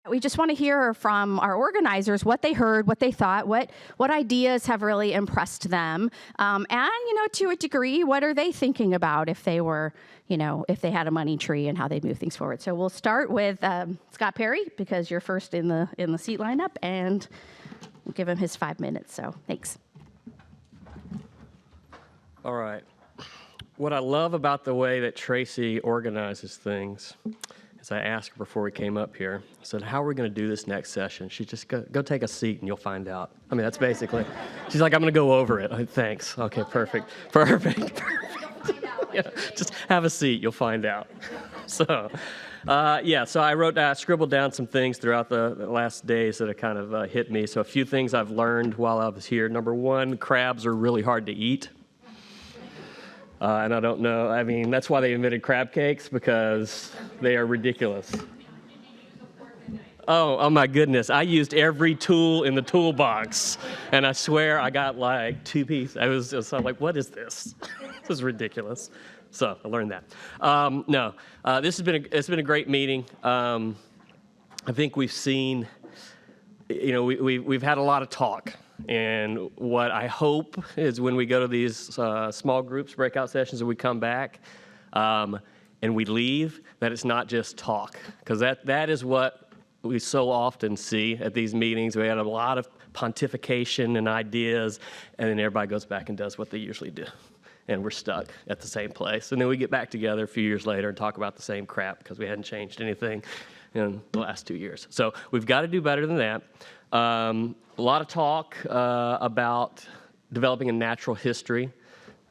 We just want to hear from our organizers what they heard, what they thought, what ideas have really impressed them, and, to a degree, what are they thinking about if they were, if they had a money tree and how they'd move things forward. So we'll start with Scott Perry, because you're first in the seat lineup, and we'll give him his 5 minutes, so thanks. All right. What I love about the way that Tracy organizes things is I asked her before we came up here, I said, how are we going to do this next session? She just, go take a seat and you'll find out. I mean, that's basically, she's like, I'm going to go over it. Thanks. Okay, perfect. Perfect. Yeah, just have a seat. You'll find out. So, so I scribbled down some things throughout the last days that have kind of hit me. So a few things I've learned while I was here. Number one, crabs are really hard to eat. And I don't know, I mean, that's why they invented crab cakes, because they are ridiculous. Oh my goodness. I used every tool in the toolbox, and I swear I got like 2 pieces. I was like, what is this? This is ridiculous. So I learned that. It's been a great meeting. I think we've seen, we've had a lot of talk. And what I hope is when we go to these small groups, breakout sessions, and we come back and we leave, that it's not just talk. Because that is what we so often see at these meetings. We had a lot of pontification and ideas, and then everybody goes back and does what they usually do. And we're stuck at the same place. And then we get back together a few years later and talk about the same crap because we hadn't changed anything in the last 2 years. So we've got to do better than that. A lot of talk about developing a natural history.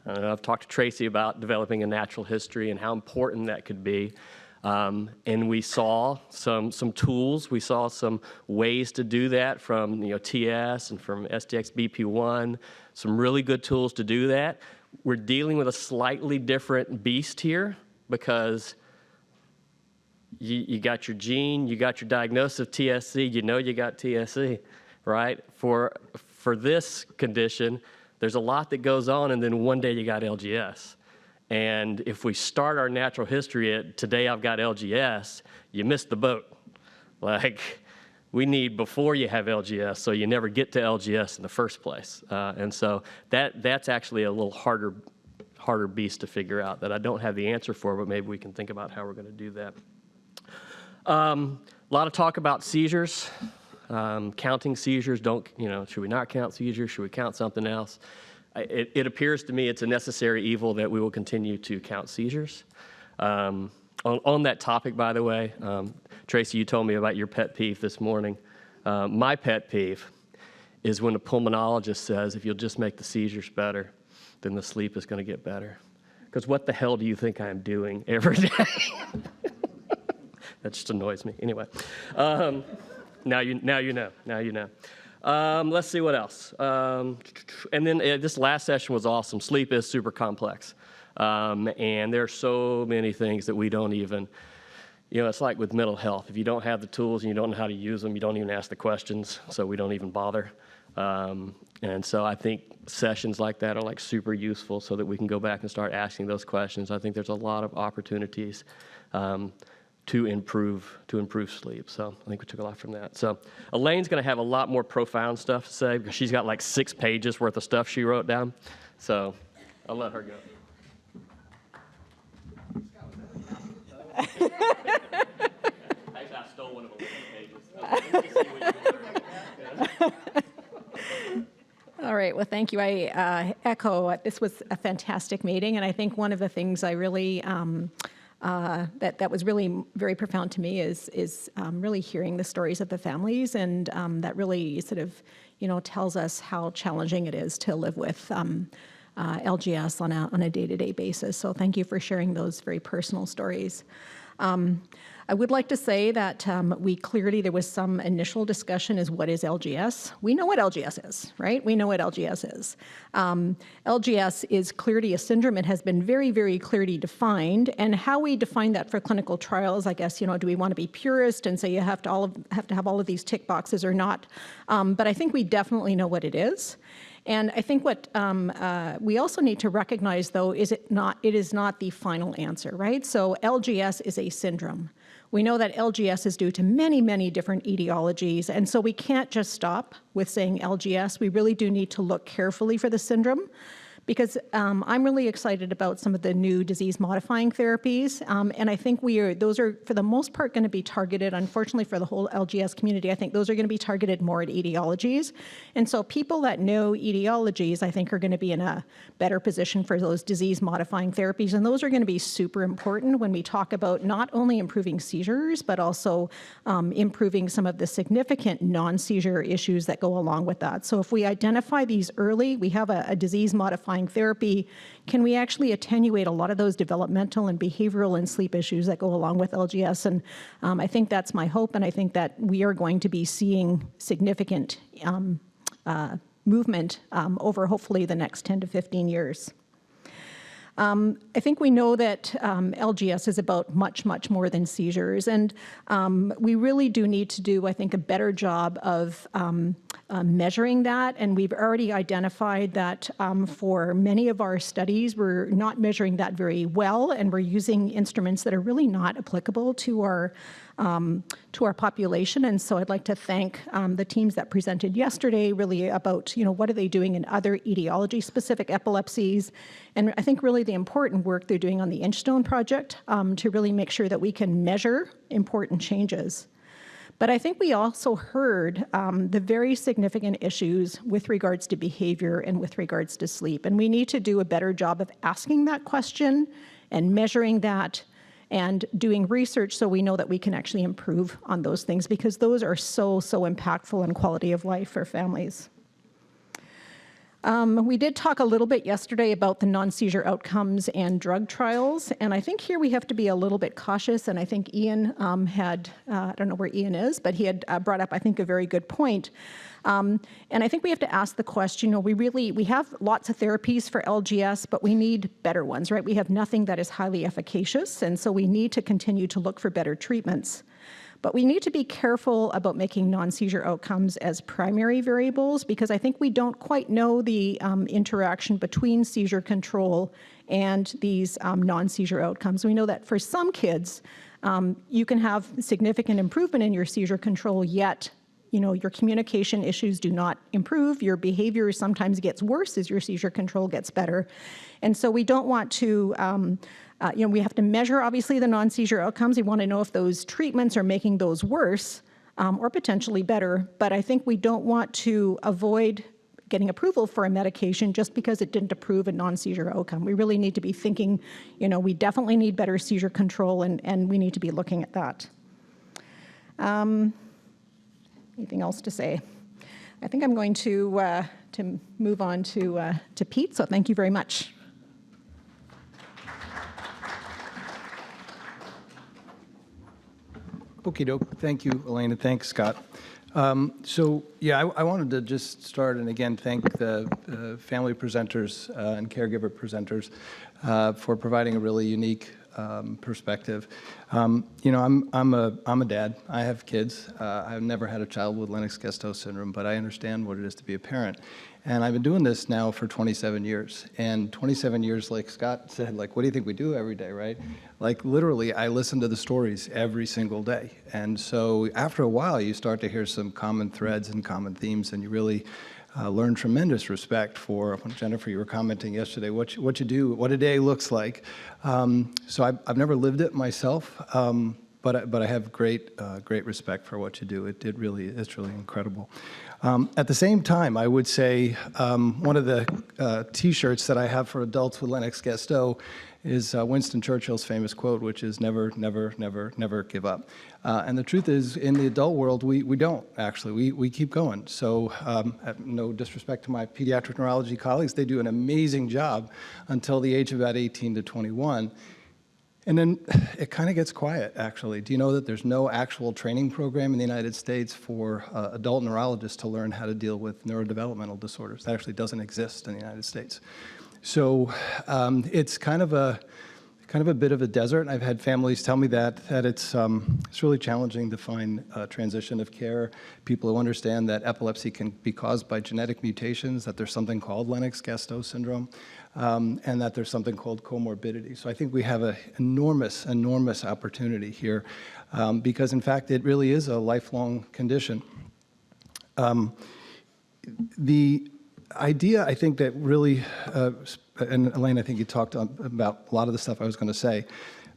I've talked to Tracy about developing a natural history and how important that could be. And we saw some tools. We saw some ways to do that from TS and from STX BP1, some really good tools to do that. We're dealing with a slightly different beast here because you got your gene, you got your diagnosis of TSC, you got TSC, right? For this condition, there's a lot that goes on, and then one day you got LGS. And if we start our natural history at today I've got LGS, you missed the boat. Like, we need before you have LGS, so you never get to LGS in the first place. And so that's actually a little harder beast to figure out that I don't have the answer for, but maybe we can think about how we're going to do that. A lot of talk about seizures, counting seizures. Should we not count seizures? Should we count something else? It appears to me it's a necessary evil that we will continue to count seizures. On that topic, by the way, Tracy, you told me about your pet peeve this morning. My pet peeve is when a pulmonologist says, if you'll just make the seizures better, then the sleep is going to get better. Because what the hell do you think I'm doing every day? That just annoys me. Anyway, now you know. Let's see what else. And then this last session was awesome. Sleep is super complex. And there are so many things that we don't even, it's like with mental health. If you don't have the tools and you don't know how to use them, you don't even ask the questions, so we don't even bother. And so I think sessions like that are like super useful so that we can go back and start asking those questions. I think there's a lot of opportunities to improve sleep. So I think we took a lot from that. So Elaine's going to have a lot more profound stuff to say because she's got like 6 pages worth of stuff she wrote down. So I'll let her go. Actually, I stole one of Elaine's pages. All right. Well, thank you. I echo this was a fantastic meeting, and I think one of the things I really that was really very profound to me is really hearing the stories of the families, and that really sort of tells us how challenging it is to live with LGS on a day-to-day basis. So thank you for sharing those very personal stories. I would like to say that there was some initial discussion is what is LGS? We know what LGS is, right? We know what LGS is. LGS is clearly a syndrome. It has been very, very clearly defined. And how we define that for clinical trials, I guess, do we want to be purist and say you have to have all of these tick boxes or not? But I think we definitely know what it is. And I think what we also need to recognize, though, is it is not the final answer, right? So LGS is a syndrome. We know that LGS is due to many, many different etiologies, and so we can't just stop with saying LGS. We really do need to look carefully for the syndrome, because I'm really excited about some of the new disease-modifying therapies, and I think those are, for the most part, going to be targeted, unfortunately for the whole LGS community, I think those are going to be targeted more at etiologies. And so people that know etiologies, I think, are going to be in a better position for those disease-modifying therapies, and those are going to be super important when we talk about not only improving seizures, but also improving some of the significant non-seizure issues that go along with that. So if we identify these early, we have a disease-modifying therapy, can we actually attenuate a lot of those developmental and behavioral and sleep issues that go along with LGS? And I think that's my hope, and I think that we are going to be seeing significant movement over hopefully the next 10 to 15 years. I think we know that LGS is about much, much more than seizures, and we really do need to do, I think, a better job of measuring that, and we've already identified that for many of our studies, we're not measuring that very well, and we're using instruments that are really not applicable to our population. And so I'd like to thank the teams that presented yesterday really about, what are they doing in other etiology-specific epilepsies, and I think really the important work they're doing on the Inchstone project to really make sure that we can measure important changes. But I think we also heard the very significant issues with regards to behavior and with regards to sleep, and we need to do a better job of asking that question and measuring that and doing research so we know that we can actually improve on those things, because those are so, so impactful in quality of life for families. We did talk a little bit yesterday about the non-seizure outcomes and drug trials, and I think here we have to be a little bit cautious, and I think Ian had, I don't know where Ian is, but he had brought up, I think, a very good point. And I think we have to ask the question, we have lots of therapies for LGS, but we need better ones, right? We have nothing that is highly efficacious, and so we need to continue to look for better treatments. But we need to be careful about making non-seizure outcomes as primary variables, because I think we don't quite know the interaction between seizure control and these non-seizure outcomes. We know that for some kids, you can have significant improvement in your seizure control, yet your communication issues do not improve. Your behavior sometimes gets worse as your seizure control gets better. And so we don't want to, we have to measure, obviously, the non-seizure outcomes. We want to know if those treatments are making those worse or potentially better. But I think we don't want to avoid getting approval for a medication just because it didn't approve a non-seizure outcome. We really need to be thinking, we definitely need better seizure control, and we need to be looking at that. Anything else to say? I think I'm going to move on to Pete, so thank you very much. Okie doke. Thank you, Elaine, and thanks, Scott. I wanted to just start and again thank the family presenters and caregiver presenters for providing a really unique perspective. I'm a dad. I have kids. I've never had a child with Lennox-Gastaut syndrome, but I understand what it is to be a parent. And I've been doing this now for 27 years. And 27 years, like Scott said, what do you think we do every day, right? Literally, I listen to the stories every single day. And so after a while, you start to hear some common threads and common themes, and you really learn tremendous respect for, Jennifer, you were commenting yesterday, what you do, what a day looks like. So I've never lived it myself, but I have great respect for what you do. It's really incredible. At the same time, I would say one of the T-shirts that I have for adults with Lennox-Gastaut is Winston Churchill's famous quote, which is never, never, never, never give up. And the truth is, in the adult world, we don't, actually. We keep going. So no disrespect to my pediatric neurology colleagues, they do an amazing job until the age of about 18 to 21. And then it kind of gets quiet, actually. Do you know that there's no actual training program in the United States for adult neurologists to learn how to deal with neurodevelopmental disorders? That actually doesn't exist in the United States. So it's kind of a kind of a bit of a desert. I've had families tell me that it's really challenging to find a transition of care. People who understand that epilepsy can be caused by genetic mutations, that there's something called Lennox-Gastaut syndrome, and that there's something called comorbidity. So I think we have an enormous, enormous opportunity here because, in fact, it really is a lifelong condition. The idea, I think, that really, and Elaine, I think you talked about a lot of the stuff I was going to say,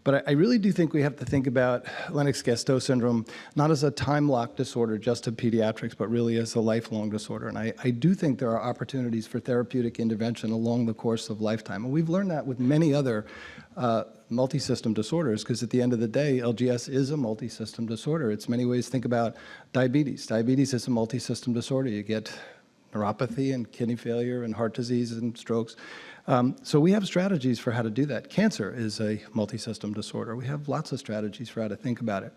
but I really do think we have to think about Lennox-Gastaut syndrome not as a time lock disorder just to pediatrics, but really as a lifelong disorder. And I do think there are opportunities for therapeutic intervention along the course of lifetime. And we've learned that with many other multi-system disorders, because at the end of the day, LGS is a multi-system disorder. It's many ways, think about diabetes. Diabetes is a multi-system disorder. You get neuropathy and kidney failure and heart disease and strokes. So we have strategies for how to do that. Cancer is a multi-system disorder. We have lots of strategies for how to think about it.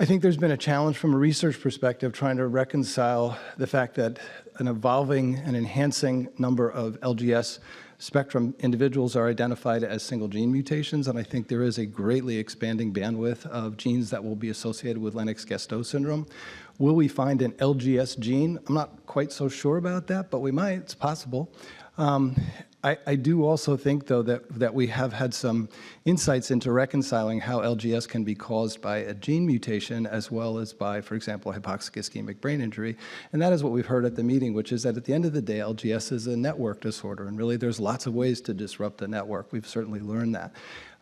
I think there's been a challenge from a research perspective trying to reconcile the fact that an evolving and enhancing number of LGS spectrum individuals are identified as single gene mutations, and I think there is a greatly expanding bandwidth of genes that will be associated with Lennox-Gastaut syndrome. Will we find an LGS gene? I'm not quite so sure about that, but we might. It's possible. I do also think, though, that we have had some insights into reconciling how LGS can be caused by a gene mutation as well as by, for example, hypoxic ischemic brain injury. And that is what we've heard at the meeting, which is that at the end of the day, LGS is a network disorder. And really, there's lots of ways to disrupt the network. We've certainly learned that.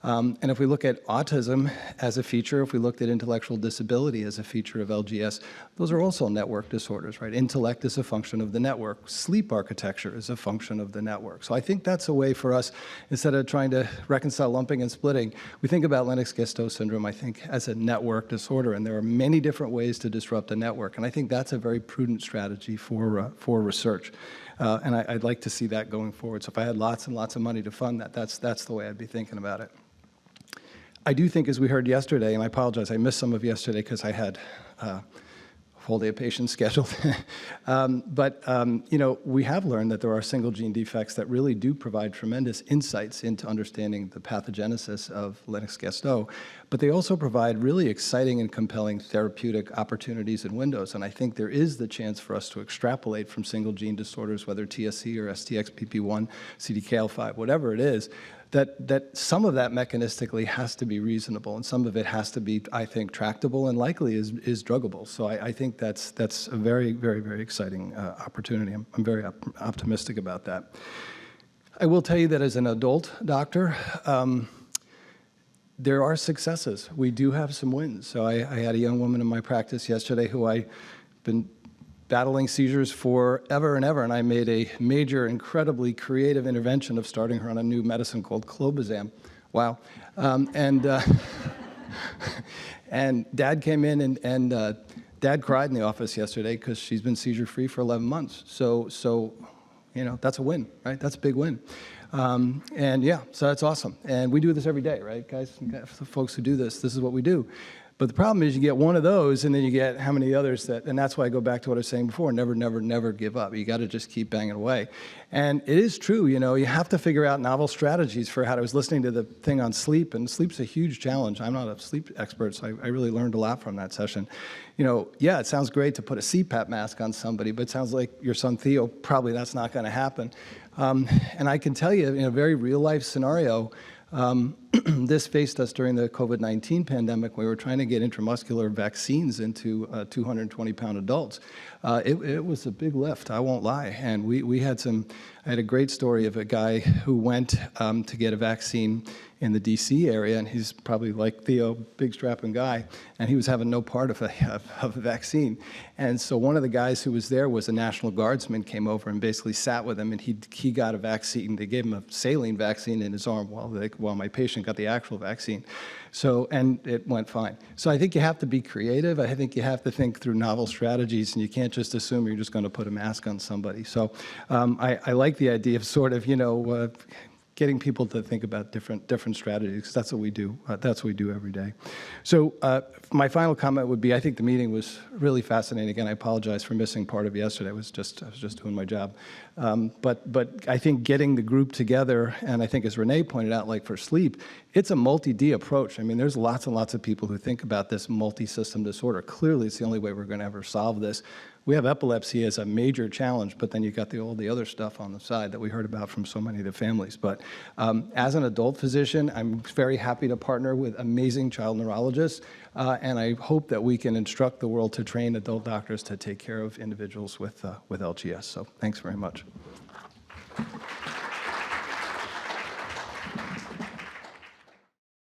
And if we look at autism as a feature, if we looked at intellectual disability as a feature of LGS, those are also network disorders, right? Intellect is a function of the network. Sleep architecture is a function of the network. So I think that's a way for us, instead of trying to reconcile lumping and splitting, we think about Lennox-Gastaut syndrome, I think, as a network disorder. And there are many different ways to disrupt a network. And I think that's a very prudent strategy for research. And I'd like to see that going forward. So if I had lots and lots of money to fund that, that's the way I'd be thinking about it. I do think, as we heard yesterday, and I apologize, I missed some of yesterday because I had a full day of patients scheduled. You know, we have learned that there are single gene defects that really do provide tremendous insights into understanding the pathogenesis of Lennox-Gastaut, but they also provide really exciting and compelling therapeutic opportunities and windows. And I think there is the chance for us to extrapolate from single gene disorders, whether TSC or STXPP1, CDKL5, whatever it is, that some of that mechanistically has to be reasonable, and some of it has to be, I think, tractable and likely is druggable. So I think that's a very, very, very exciting opportunity. I'm very optimistic about that. I will tell you that as an adult doctor, there are successes. We do have some wins. So I had a young woman in my practice yesterday who I've been battling seizures forever and ever, and I made a major, incredibly creative intervention of starting her on a new medicine called clobazam. Wow. And Dad came in, and Dad cried in the office yesterday because she's been seizure-free for 11 months. So, you know, that's a win, right? That's a big win. And yeah, so that's awesome. And we do this every day, right, guys? For the folks who do this is what we do. But the problem is you get one of those, and then you get how many others and that's why I go back to what I was saying before, never, never, never give up. You got to just keep banging away. And it is true, you know, you have to figure out novel strategies for how I was listening to the thing on sleep, and sleep's a huge challenge. I'm not a sleep expert, so I really learned a lot from that session. You know, yeah, it sounds great to put a CPAP mask on somebody, but it sounds like your son Theo, probably that's not going to happen. And I can tell you, in a very real-life scenario, this faced us during the COVID-19 pandemic. We were trying to get intramuscular vaccines into 220-pound adults. It was a big lift, I won't lie. And I had a great story of a guy who went to get a vaccine in the DC area, and he's probably like Theo, big strapping guy, and he was having no part of a vaccine. And so one of the guys who was there was a National Guardsman, came over and basically sat with him, and he got a vaccine. They gave him a saline vaccine in his arm while my patient got the actual vaccine. So, and it went fine. So I think you have to be creative. I think you have to think through novel strategies, and you can't just assume you're just going to put a mask on somebody. So I like the idea of sort of, you know, getting people to think about different strategies, 'cause that's what we do. That's what we do every day. So my final comment would be, I think the meeting was really fascinating. Again, I apologize for missing part of yesterday. I was just doing my job. But I think getting the group together, and I think as Renee pointed out, like for sleep, it's a multi-D approach. I mean, there's lots and lots of people who think about this multi-system disorder. Clearly, it's the only way we're going to ever solve this. We have epilepsy as a major challenge, but then you've got all the other stuff on the side that we heard about from so many of the families. But as an adult physician, I'm very happy to partner with amazing child neurologists, and I hope that we can instruct the world to train adult doctors to take care of individuals with LGS. So thanks very much.